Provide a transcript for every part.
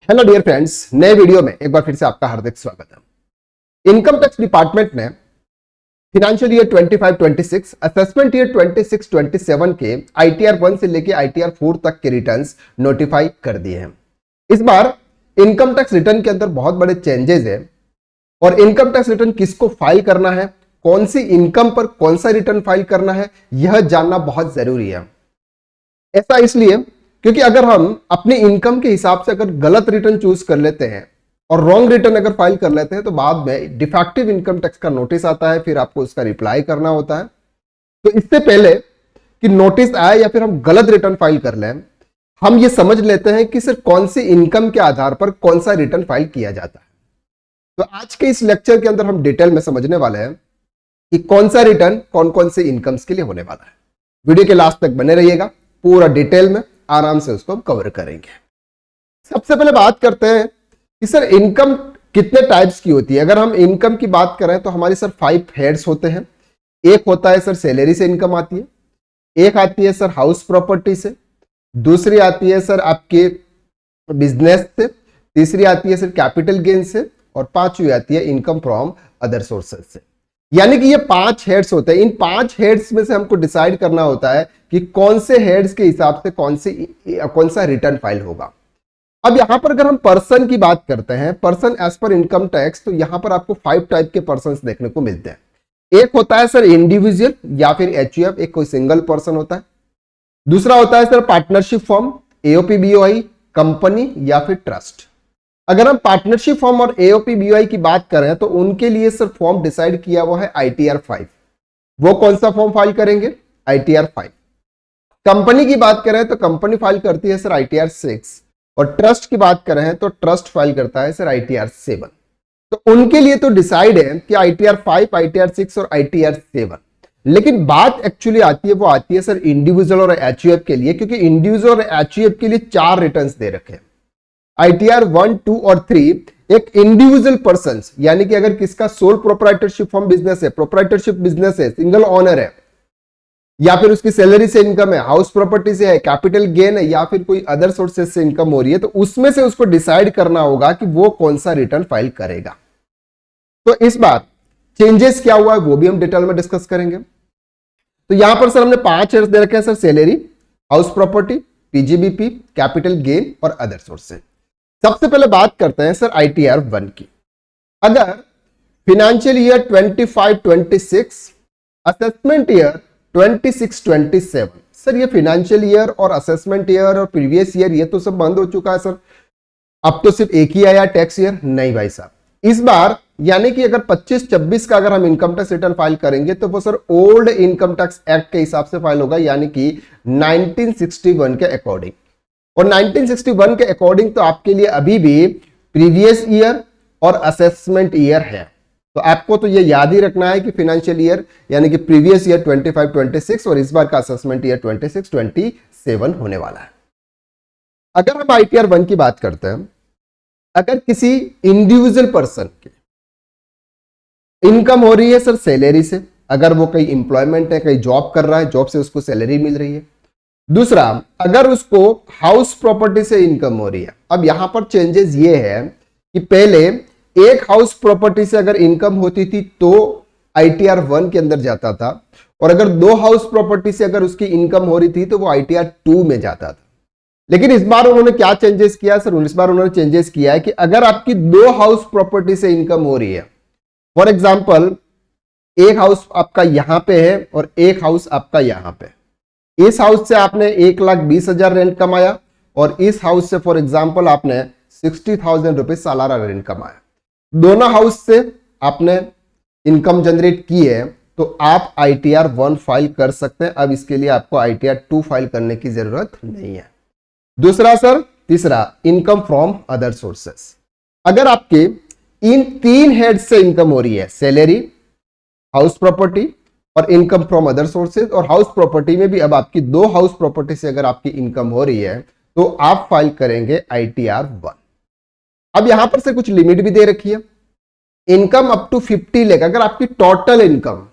Hello dear friends, नए video में एक बार फिर से आपका हार्दिक स्वागत है। इनकम टैक्स डिपार्टमेंट ने फाइनेंशियल ईयर 25-26, असेसमेंट ईयर 26-27 के ITR 1 से लेके ITR 4 तक के रिटर्न्स नोटिफाई कर दिए हैं। इस बार इनकम टैक्स रिटर्न के अंदर बहुत बड़े चेंजेस है और इनकम टैक्स रिटर्न किसको फाइल करना है, कौन सी इनकम पर कौन सा रिटर्न फाइल करना है, यह जानना बहुत जरूरी है। ऐसा इसलिए क्योंकि अगर हम अपनी इनकम के हिसाब से अगर गलत रिटर्न चूज कर लेते हैं और रॉन्ग रिटर्न अगर फाइल कर लेते हैं तो बाद में डिफेक्टिव इनकम टैक्स का नोटिस आता है, फिर आपको उसका रिप्लाई करना होता है। तो इससे पहले कि नोटिस आए या फिर हम गलत रिटर्न फाइल कर लें, हम ये समझ लेते हैं कि सिर्फ कौन सी इनकम के आधार पर कौन सा रिटर्न फाइल किया जाता है। तो आज के इस लेक्चर के अंदर हम डिटेल में समझने वाले हैं कि कौन सा रिटर्न कौन कौन से इनकम्स के लिए होने वाला है। वीडियो के लास्ट तक बने रहिएगा, पूरा डिटेल में आराम से उसको हम कवर करेंगे। सबसे पहले बात करते हैं कि सर इनकम कितने टाइप्स की होती है। अगर हम इनकम की बात करें तो हमारी सर 5 हेड्स होते हैं। एक होता है सर सैलरी से इनकम आती है, एक आती है सर हाउस प्रॉपर्टी से, दूसरी आती है सर आपके बिजनेस से, तीसरी आती है सर कैपिटल गेन से और पांचवी आती है इनकम फ्रॉम अदर सोर्सेज से। यानी कि ये 5 हेड्स होते हैं। इन 5 हेड्स में से हमको डिसाइड करना होता है कि कौन से हेड्स के हिसाब से कौन सा रिटर्न फाइल होगा। अब यहां पर अगर हम पर्सन की बात करते हैं, person as per income tax, तो यहां पर आपको 5 टाइप के पर्सन देखने को मिलते हैं। एक होता है सर इंडिविजुअल या फिर HUF, एक कोई सिंगल पर्सन होता है। दूसरा होता है sir partnership form, AOP BOI, company या फिर ट्रस्ट। अगर हम पार्टनरशिप फॉर्म और AOP BOI की बात करें तो उनके लिए सर फॉर्म डिसाइड किया हुआ है ITR 5। वो कौन सा फॉर्म फाइल करेंगे? ITR 5। कंपनी की बात करें तो कंपनी फाइल करती है सर ITR 6 और ट्रस्ट की बात करें तो ट्रस्ट फाइल करता है सर ITR 7। तो उनके लिए तो डिसाइड है कि ITR 5, ITR 6 और ITR 7। लेकिन बात एक्चुअली आती है, वो आती है सर इंडिविजुअल और HUF के लिए, क्योंकि इंडिविजुअल और HUF के लिए 4 रिटर्न्स दे रखे हैं। ITR 1, 2 और 3 एक इंडिविजुअल पर्सन, यानी कि अगर किसका सोल प्रोप्राइटरशिप फॉर्म बिजनेस है, प्रोप्राइटरशिप बिजनेस है, सिंगल ओनर है, या फिर उसकी सैलरी से इनकम है, हाउस प्रॉपर्टी से है, कैपिटल गेन है या फिर कोई अदर सोर्सेज से इनकम हो रही है, तो उसमें से उसको डिसाइड करना होगा कि वो कौन सा रिटर्न फाइल करेगा। तो इस बार चेंजेस क्या हुआ है वो भी हम डिटेल में डिस्कस करेंगे। तो यहां पर सर हमने 5 हेड्स दे रखे हैं sir, salary, house property, PGBP, capital gain और अदर सोर्सेज। सबसे पहले बात करते हैं सर ITR 1 की। अगर financial year 25-26, assessment year 26-27, sir ये फाइनेंशियल ईयर और असेसमेंट ईयर और प्रीवियस ईयर ये तो सब बंद हो चुका है सर, अब तो सिर्फ एक ही आया टैक्स ईयर। नहीं भाई साहब, इस बार यानी कि अगर 25-26 का अगर हम इनकम टैक्स रिटर्न फाइल करेंगे तो वो sir old income tax act के हिसाब से फाइल होगा, यानी कि 1961 के अकॉर्डिंग। और 1961 के अकॉर्डिंग तो आपके लिए अभी भी प्रीवियस ईयर और असेसमेंट ईयर है। तो आपको तो ये याद ही रखना है कि फाइनेंशियल ईयर यानी कि प्रीवियस ईयर 25-26 और इस बार का असेसमेंट ईयर 26-27 होने वाला है। अगर हम ITR 1 की बात करते हैं, अगर किसी इंडिविजुअल पर्सन की इनकम हो रही है सर सैलरी से, अगर वो कहीं इंप्लॉयमेंट है, कहीं जॉब कर रहा है, जॉब से उसको सैलरी मिल रही है। दूसरा, अगर उसको हाउस प्रॉपर्टी से इनकम हो रही है। अब यहां पर चेंजेस ये है कि पहले एक हाउस प्रॉपर्टी से अगर इनकम होती थी तो ITR 1 के अंदर जाता था, और अगर 2 हाउस प्रॉपर्टी से अगर उसकी इनकम हो रही थी तो वो ITR 2 में जाता था। लेकिन इस बार उन्होंने क्या चेंजेस किया सर? इस बार उन्होंने चेंजेस किया है कि अगर आपकी 2 हाउस प्रॉपर्टी से इनकम हो रही है, फॉर एग्जाम्पल एक हाउस आपका यहां पे है और एक हाउस आपका यहां पे, इस हाउस से आपने 1,20,000 रेंट कमाया और इस हाउस से फॉर एग्जांपल आपने 60,000 रुपए सालाना रेंट कमाया, दोनों हाउस से आपने इनकम जनरेट की है, तो आप ITR 1 फाइल कर सकते हैं। अब इसके लिए आपको ITR 2 फाइल करने की जरूरत नहीं है। दूसरा सर, तीसरा, इनकम फ्रॉम अदर सोर्सेस। अगर आपके इन 3 हेड से इनकम हो रही है, सैलरी, हाउस प्रॉपर्टी और इनकम फ्रॉम अदर सोर्सेज, और हाउस प्रॉपर्टी में भी अब आपकी 2 हाउस प्रॉपर्टी से अगर आपकी इनकम हो रही है तो आप फाइल करेंगे ITR 1। अब यहां पर से कुछ लिमिट भी दे रखी है, इनकम अप टू 50 लाख। अगर आपकी टोटल इनकम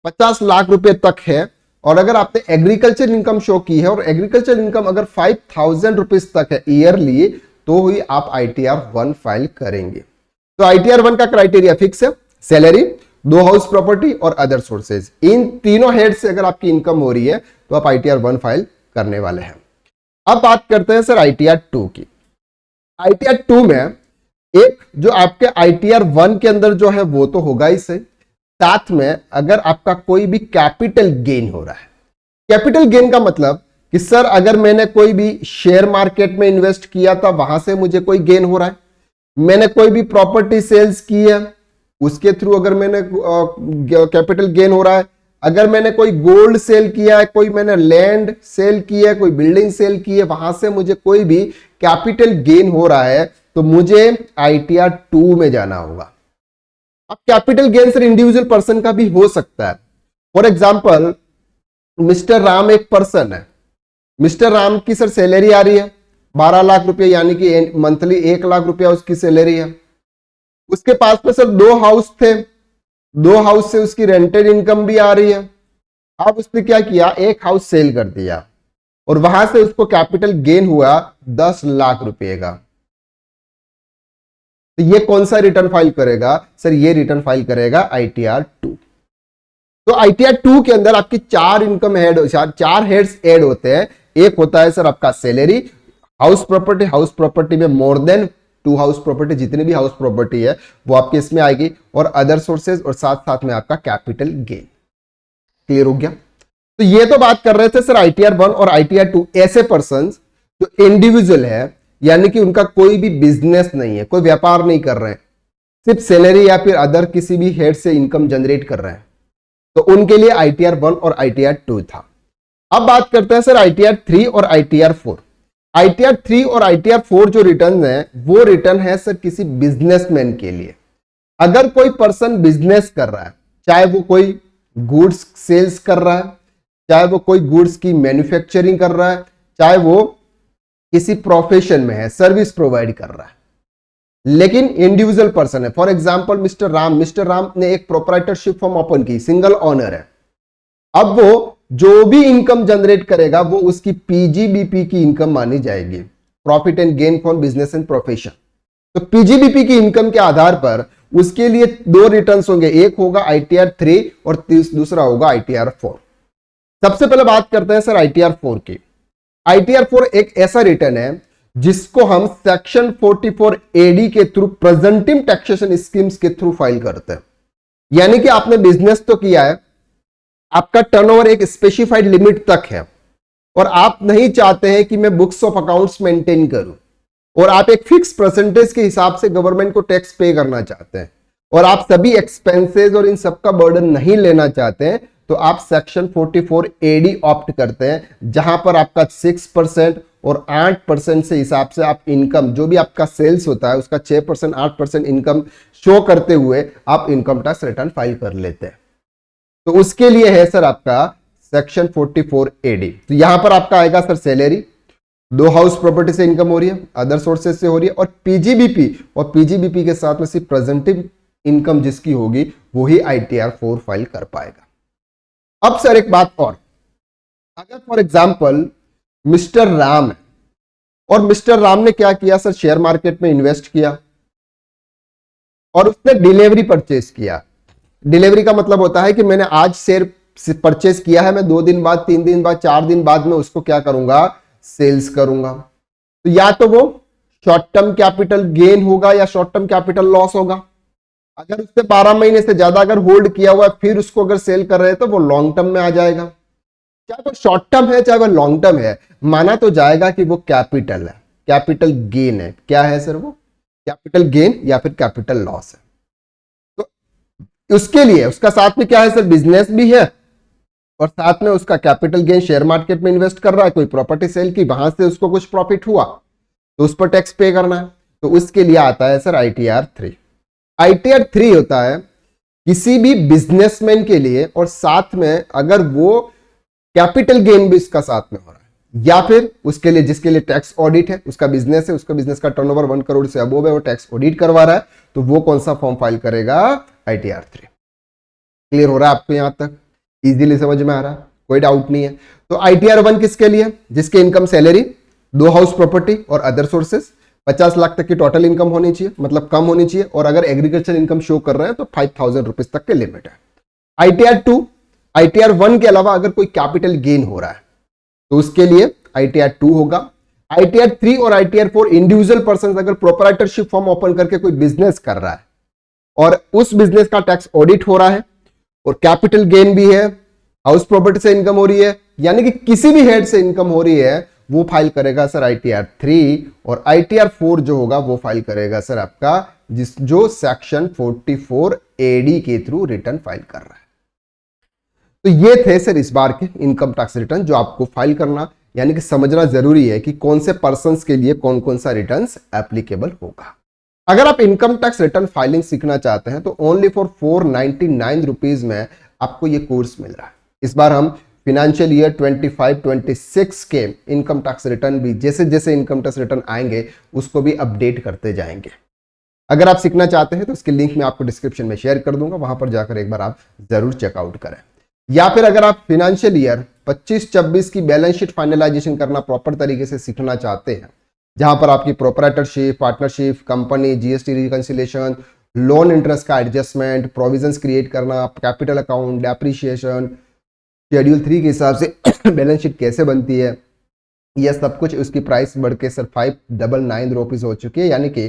50 लाख रुपए तक है और अगर आपने एग्रीकल्चर इनकम शो की है और एग्रीकल्चर इनकम अगर 5,000 रुपीज तक है ईयरली, तो ही आप ITR 1 फाइल करेंगे। तो ITR 1 का क्राइटेरिया फिक्स है, सैलरी, 2 हाउस प्रॉपर्टी और अदर सोर्सेज, इन तीनों हेड से अगर आपकी इनकम हो रही है तो आप ITR 1 फाइल करने वाले हैं। अब बात करते हैं सर ITR 2 की। ITR 2 में एक जो आपके ITR 1 के अंदर जो है वो तो होगा ही सही, साथ में अगर आपका कोई भी कैपिटल गेन हो रहा है। कैपिटल गेन का मतलब कि सर अगर मैंने कोई भी शेयर मार्केट में इन्वेस्ट किया था वहां से मुझे कोई गेन हो रहा है, मैंने कोई भी प्रॉपर्टी सेल्स की है उसके थ्रू अगर मैंने कैपिटल गेन हो रहा है, अगर मैंने कोई गोल्ड सेल किया है, कोई मैंने लैंड सेल की है, कोई बिल्डिंग सेल की है, वहां से मुझे कोई भी कैपिटल गेन हो रहा है तो मुझे ITR 2 में जाना होगा। अब capital gain sir individual person का भी हो सकता है। फॉर एग्जाम्पल मिस्टर राम एक पर्सन है, मिस्टर राम की सर सैलरी आ रही है 12 लाख रुपए, यानी कि मंथली 1 लाख रुपया उसकी सैलरी है। उसके पास में सर 2 हाउस थे, 2 हाउस से उसकी रेंटेड इनकम भी आ रही है। अब उसने क्या किया, एक हाउस सेल कर दिया और वहां से उसको कैपिटल गेन हुआ 10 लाख रुपए का। तो ये कौन सा रिटर्न फाइल करेगा सर, ये रिटर्न फाइल करेगा ITR 2। तो ITR 2 के अंदर आपकी 4 इनकम हेड, 4 हेड्स ऐड होते हैं। एक होता है सर आपका salary, house property, house property में मोर देन 2 हाउस प्रॉपर्टी, जितनी भी हाउस प्रॉपर्टी है वो आपके इसमें आएगी, और अदर सोर्सेज, और साथ साथ में आपका कैपिटल गेन। क्लियर हो गया? तो ये तो बात कर रहे थे सर ITR 1 और ITR 2 ऐसे पर्सन जो इंडिविजुअल है, यानी कि उनका कोई भी बिजनेस नहीं है, कोई व्यापार नहीं कर रहे हैं, सिर्फ सैलरी या फिर अदर किसी भी हेड से इनकम जनरेट कर रहे हैं, तो उनके लिए ITR 1 और ITR 2 था। अब बात करते हैं सर ITR 3 और ITR 4। ITR 3 और ITR 4 जो रिटर्न है वो रिटर्न है सर किसी बिजनेसमैन के लिए। अगर कोई पर्सन बिजनेस कर रहा है, चाहे वो कोई गुड्स सेल्स कर रहा है, चाहे वो कोई गुड्स की मैन्युफैक्चरिंग कर रहा है, चाहे वो किसी प्रोफेशन में है, सर्विस प्रोवाइड कर रहा है, लेकिन इंडिविजुअल पर्सन है। फॉर एग्जांपल मिस्टर राम ने एक प्रोप्राइटरशिप फर्म ओपन की, सिंगल ओनर है। अब वो जो भी इनकम जनरेट करेगा वो उसकी PGBP की इनकम मानी जाएगी, profit and gain from business and profession. तो PGBP की इनकम के आधार पर उसके लिए 2 रिटर्न्स होंगे, एक होगा ITR 3 और दूसरा होगा ITR 4। सबसे पहले बात करते हैं सर ITR 4 की। ITR 4 एक ऐसा रिटर्न है जिसको हम सेक्शन 44 AD के थ्रू, प्रेजेंटिव टैक्सेशन स्कीम्स के थ्रू फाइल करते हैं। यानी कि आपने बिजनेस तो किया है, आपका टर्नओवर एक स्पेसिफाइड लिमिट तक है, और आप नहीं चाहते हैं कि मैं बुक्स ऑफ अकाउंट्स मेंटेन करूं, और आप एक फिक्स परसेंटेज के हिसाब से गवर्नमेंट को टैक्स पे करना चाहते हैं, और आप सभी एक्सपेंसेस और इन सबका बर्डन नहीं लेना चाहते हैं, तो आप सेक्शन 44 AD ऑप्ट करते हैं, जहां पर आपका 6% और 8% से हिसाब से आप इनकम, जो भी आपका सेल्स होता है उसका 6% 8% इनकम शो करते हुए आप इनकम टैक्स रिटर्न फाइल कर लेते हैं। तो उसके लिए है सर आपका सेक्शन 44 AD। तो यहां पर आपका आएगा सर सैलरी, 2 हाउस प्रॉपर्टी से इनकम हो रही है, अदर सोर्सेज से हो रही है, और PGBP, और PGBP के साथ में सिर्फ प्रेजेंटिव इनकम जिसकी होगी वही ITR 4 फाइल कर पाएगा। अब सर एक बात और, अगर फॉर एग्जाम्पल मिस्टर राम है, और मिस्टर राम ने क्या किया सर, शेयर मार्केट में इन्वेस्ट किया और उसने डिलीवरी परचेज किया। डिलीवरी का मतलब होता है कि मैंने आज शेयर परचेज किया है, मैं 2 दिन बाद, 3 दिन बाद, 4 दिन बाद में उसको क्या करूंगा, सेल्स करूंगा। तो या तो वो शॉर्ट टर्म कैपिटल गेन होगा या शॉर्ट टर्म कैपिटल लॉस होगा। अगर उसने 12 महीने से ज्यादा अगर होल्ड किया हुआ है फिर उसको अगर सेल कर रहे हैं तो वो लॉन्ग टर्म में आ जाएगा। चाहे वो शॉर्ट टर्म है चाहे वो लॉन्ग टर्म है, माना तो जाएगा कि वो कैपिटल है, कैपिटल गेन है। क्या है सर वो, कैपिटल गेन या फिर कैपिटल लॉस है। तो उसके लिए उसका साथ में क्या है सर, बिजनेस भी है और साथ में उसका कैपिटल गेन, शेयर मार्केट में इन्वेस्ट कर रहा है, कोई प्रॉपर्टी सेल की, वहां से उसको कुछ प्रॉफिट हुआ तो उस पर टैक्स पे करना है। तो उसके लिए आता है सर ITR 3। ITR 3 होता है किसी भी बिजनेसमैन के लिए, और साथ में अगर वो कैपिटल गेन भी इसका साथ में हो रहा है, या फिर उसके लिए जिसके लिए टैक्स ऑडिट है, उसका बिजनेस है, उसका बिजनेस का टर्नओवर 1 करोड़ से अबोव है, वो टैक्स ऑडिट करवा रहा है, तो वो कौन सा फॉर्म फाइल करेगा, ITR 3। क्लियर हो रहा है आपको यहां तक, इजीली समझ में आ रहा है, कोई डाउट नहीं है। तो ITR 1 किसके लिए, जिसके इनकम सैलरी, 2 हाउस प्रॉपर्टी और अदर सोर्सेस, 50 लाख तक की टोटल इनकम होनी चाहिए, मतलब कम होनी चाहिए, और अगर एग्रीकल्चर इनकम शो कर रहे हैं तो 5000 रुपीज तक के लिमिट है। ITR 2, ITR 1 के अलावा अगर कोई कैपिटल गेन हो रहा है तो उसके लिए ITR 2 होगा। ITR 3 और ITR 4 इंडिविजुअल पर्सन अगर प्रोप्राइटरशिप फॉर्म ओपन करके कोई बिजनेस कर रहा है और उस बिजनेस का टैक्स ऑडिट हो रहा है और कैपिटल गेन भी है, हाउस प्रॉपर्टी से इनकम हो रही है, यानी कि किसी भी हेड से इनकम हो रही है, वो फाइल करेगा सर ITR 3, और ITR 4 जो होगा वो फाइल करेगा सर आपका जो सेक्शन 44 AD के थ्रू रिटर्न फाइल कर रहा है। तो ये थे सर इस बार के इनकम टैक्स रिटर्न जो आपको फाइल करना यानी कि समझना जरूरी है कि कौन से पर्संस के लिए कौन कौन सा रिटर्न्स एप्लीकेबल होगा। अगर आप इनकम टैक्स रिटर्न फाइलिंग सीखना चाहते हैं तो ओनली फॉर 499 रुपीज में आपको ये कोर्स मिल रहा है। इस बार हम फिनेंशियल ईयर 25-26 के इनकम टैक्स रिटर्न भी जैसे जैसे इनकम टैक्स रिटर्न आएंगे उसको भी अपडेट करते जाएंगे। अगर आप सीखना चाहते हैं तो इसकी लिंक मैं आपको डिस्क्रिप्शन में शेयर कर दूंगा, वहां पर जाकर एक बार आप जरूर चेकआउट करें। या फिर अगर आप फिनेंशियल ईयर 25-26 की बैलेंस शीट फाइनलाइजेशन करना प्रॉपर तरीके से सीखना चाहते हैं, जहां पर आपकी proprietorship, partnership, company, GST reconciliation, loan interest का एडजस्टमेंट, प्रोविजंस क्रिएट करना, कैपिटल अकाउंट, डेप्रिशिएशन, शेड्यूल 3 के हिसाब से बैलेंस शीट कैसे बनती है, यह सब कुछ उसकी प्राइस बढ़ के सर 599 रुपीज हो चुकी है, यानी कि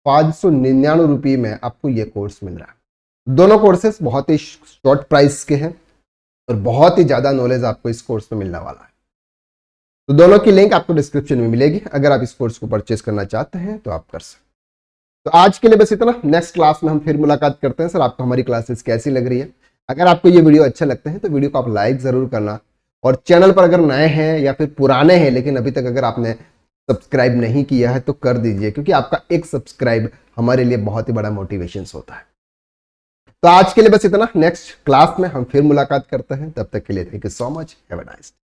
599 रुपये में आपको यह कोर्स मिल रहा है। दोनों कोर्सेस बहुत ही शॉर्ट प्राइस के हैं और बहुत ही ज्यादा नॉलेज आपको इस कोर्स में मिलने वाला है। तो दोनों की लिंक आपको डिस्क्रिप्शन में मिलेगी। अगर आप इस कोर्स को परचेस करना चाहते हैं तो आप कर सकते। तो आज के लिए बस इतना। नेक्स्ट क्लास में हम फिर मुलाकात करते हैं। सर आपको हमारी क्लासेस कैसी लग रही है? अगर आपको ये वीडियो अच्छा लगता है तो वीडियो को आप लाइक जरूर करना, और चैनल पर अगर नए हैं या फिर पुराने हैं लेकिन अभी तक अगर आपने सब्सक्राइब नहीं किया है तो कर दीजिए, क्योंकि आपका एक सब्सक्राइब हमारे लिए बहुत ही बड़ा मोटिवेशन होता है। तो आज के लिए बस इतना। नेक्स्ट क्लास में हम फिर मुलाकात करते हैं। तब तक के लिए thank you so much. Have a nice day.